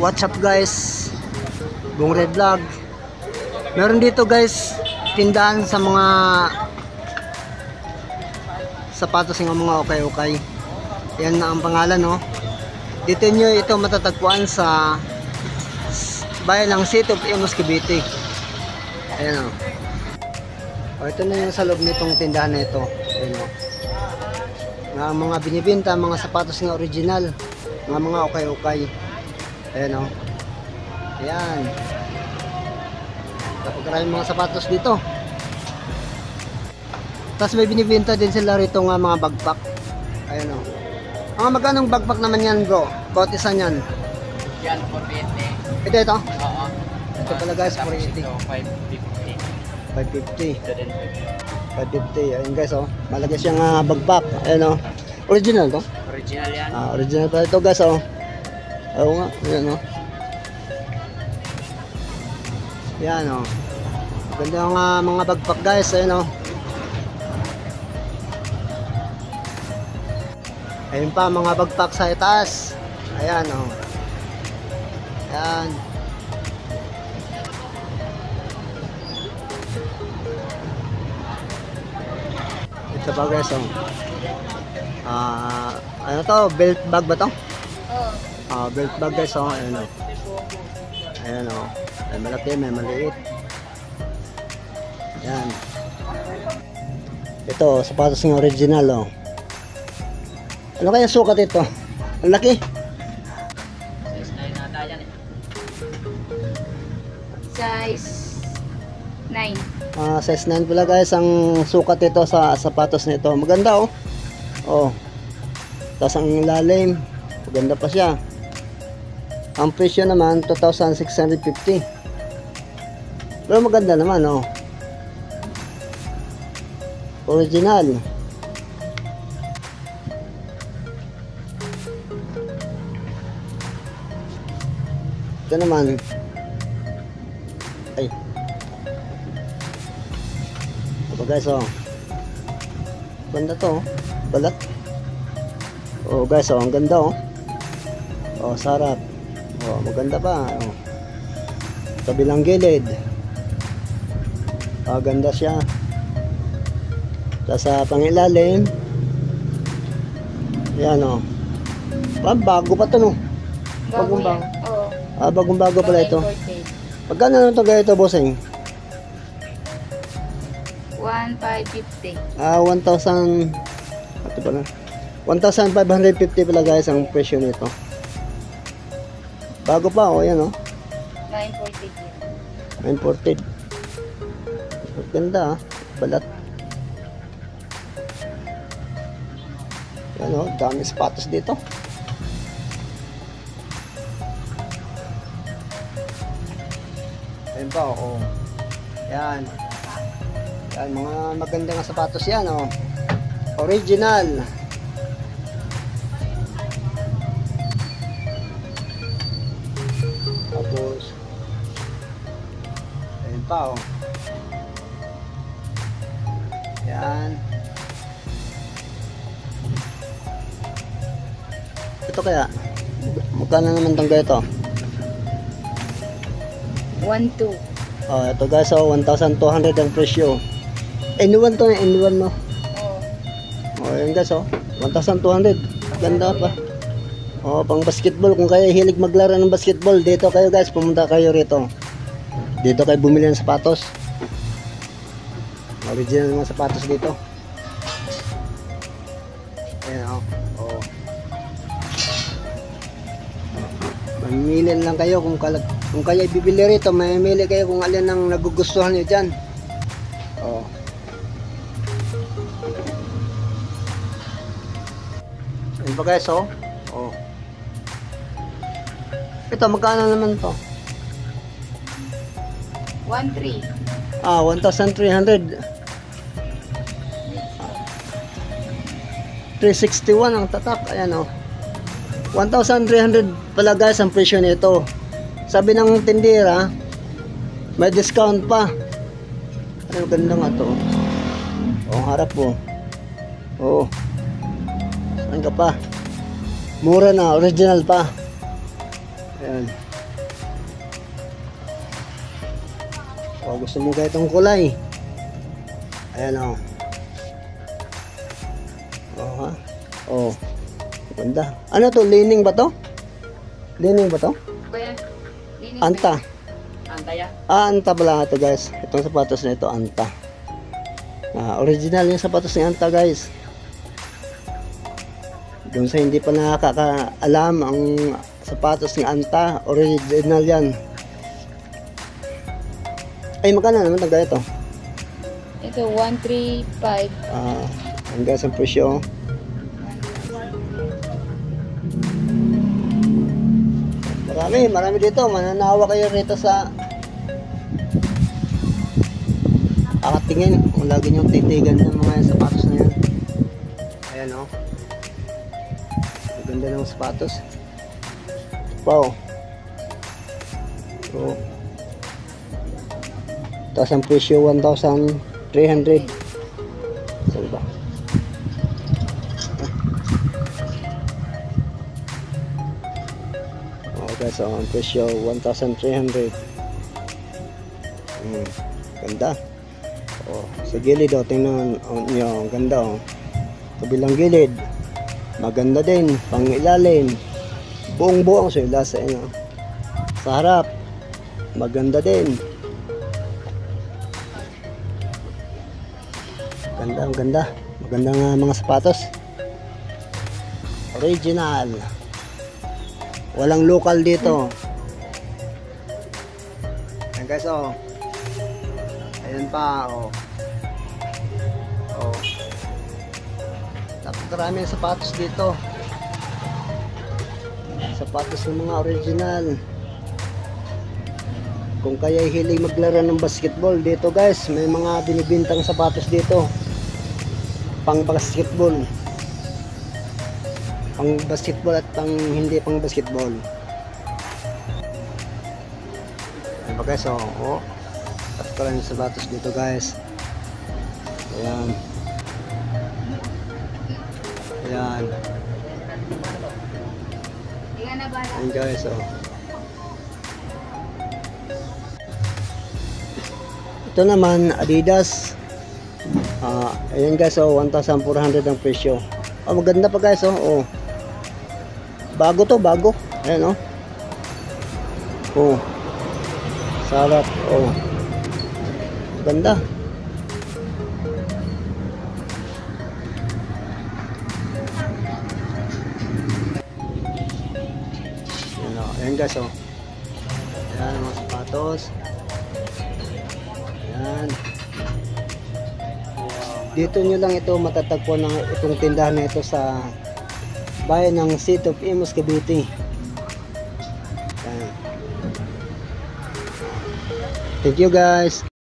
What's up guys, Bong Red Vlog. Meron dito guys tindahan sa mga sapatos ng mga okay-okay. Yan na ang pangalan, no. Dito nyo ito matatagpuan sa bayan ng City of Imus, Cavite. Ayan, o. Ito na yung sa loob nitong tindahan na ito. Ayan, o. Nga mga binibenta, mga sapatos na original, mga okay-okay. Ayan, o. Ayan. Napakaraming mga sapatos dito. Tapos may binibenta din sila rito nga mga bagpak. Ayan, o. Mga magkanong bagpak naman yan, bro? Bawat isa niyan. Yan, 480. Ito? Oo. Ito pala guys, 480. 550. 550. Ito din 550. Ayun guys, oh. Malagay siyang bagpak. Ayan, oh. Original to? original yan. Original pala ito guys, oh. Oo nga. Ayan, oh. Ayan, oh. Ganda yung mga bagpak guys. Ayan, oh. Ayun pa, mga bagpak sa itaas. Ayan, oh. Ayan. Ito pa guys, oh. Ano to? Belt bag ba to? Oo. Belt bag guys, oh. Ayan, oh. Ayan, oh. May malaki, may maliit. Ayan. Ito, sapatos ng original, oh. Ano kaya sukat ito? Ang laki. Size 9 nata yan eh. Size 9. Size 9 pala guys ang sukat ito sa sapatos nito. Maganda, oh. Oh. Tapos ang ilalim, maganda pa siya. Ang presyo naman 2,650. Pero maganda naman, oh. Original. Ito naman. Ay. Ito guys, oh. Ganda to, oh. Balat. Oh guys, oh, ang ganda, oh. Oh, sarap. Oh, maganda pa, oh. Kabilang gilid. Ganda siya. Tapos sa pangilalim. Yan, oh. Bago pa to, no. Bagong bago. Oo. Bagong bago pala ito. Imported. Magkano naman ito ganito, bossing? 1,550. 1,000. Ito pala. 1,550 pala guys ang presyo nito. Bago pa, oh, yan, oh. Na-imported yun. Imported. Ganda, ah. Balat. Yan, oh. Dami sapatos dito. Ayan pa, oh. Yan. Yan, mga magandang sapatos yan, oh. Original. Tapos, ayan pa, oh. Yan. Ito kaya, magkano naman itong ganito? 1,200. Oh, ito guys, oh, 1,200 ang presyo. N1 to, N1 mo. Oo. Oh, yan guys, oh. 1,200. Ganda pa. Oh, pang basketball. Kung kayo hilig maglaro ng basketball, dito kayo guys, pumunta kayo rito. Dito kayo bumili ng sapatos. Original mga sapatos dito. Ayan, oh. Oh. Mamili lang kayo kung kayo bibili rito, mamili kayo kung alin ang nagugustuhan nyo dyan. Oh. Ayan pa guys, oh. Oh. Ito, magkano naman to? 1,300. 1,300. 361 ang tatak. Ayan, oh. 1,300 pala guys ang presyo nito. Sabi ng tindera, may discount pa. Ano, ganda nga to. Oh, harap po. Oh. Saan ka pa? Mura na, original pa. Ayan. O gusto mo ganitong kulay. Ayan o. O ha. O. Ganda. Ano to? Lining ba to? Lining ba to? Kuya, linis Anta. Antaya. Anta pala ito guys. Itong sapatos na ito, Anta. Original yung sapatos ni Anta guys. Doon sa hindi pa nakakaalam ang sapatos ni Anta, original yan. Ay, magkano naman ang ganito? Ito, 135. Ang guys ang presyo. Marami dito. Mananawa kayo rito sa akatingin. Kung lagi nyo titigan ng mga sapatos na yan. Ayan o. Ganda ng sapatos. Wow. So, tapos ang presyo 1,300. Saan ba? Okay, so ang presyo 1,300. Ganda. Oh, sa gilid oh, tingnan nyo, ang ganda oh. Kabilang gilid, maganda din, pang ilalim, buong-buong sila sa inyo. Sa harap, maganda din. Ganda, ang ganda. Magandang mga sapatos. Original. Walang local dito. Ayan guys, oh. Ayan pa, oh. Oh. Napakaraming sapatos dito. Sapatos ng mga original. Kung kaya hilig maglaro ng basketball dito guys, may mga binibintang sapatos dito. Pang basketball. Pang basketball at pang hindi pang basketball. Ayan ba guys, oh. Napakaraming sapatos dito guys. Ayan. Ayan. Ayan guys, oh. Ito naman, Adidas. Ayan guys, oh, 1,400 ang presyo. Oh, maganda pa guys, oh. Bago to, bago. Ayan, oh. Oh. Sarap, oh. Ganda. Ayan, oh. Ayan guys, oh. Ayan, mga sapatos. Ayan. Dito nyo lang ito matatagpuan ng itong tindahan na ito sa bayan ng City of Imus, Cavite. Ayan. Thank you guys.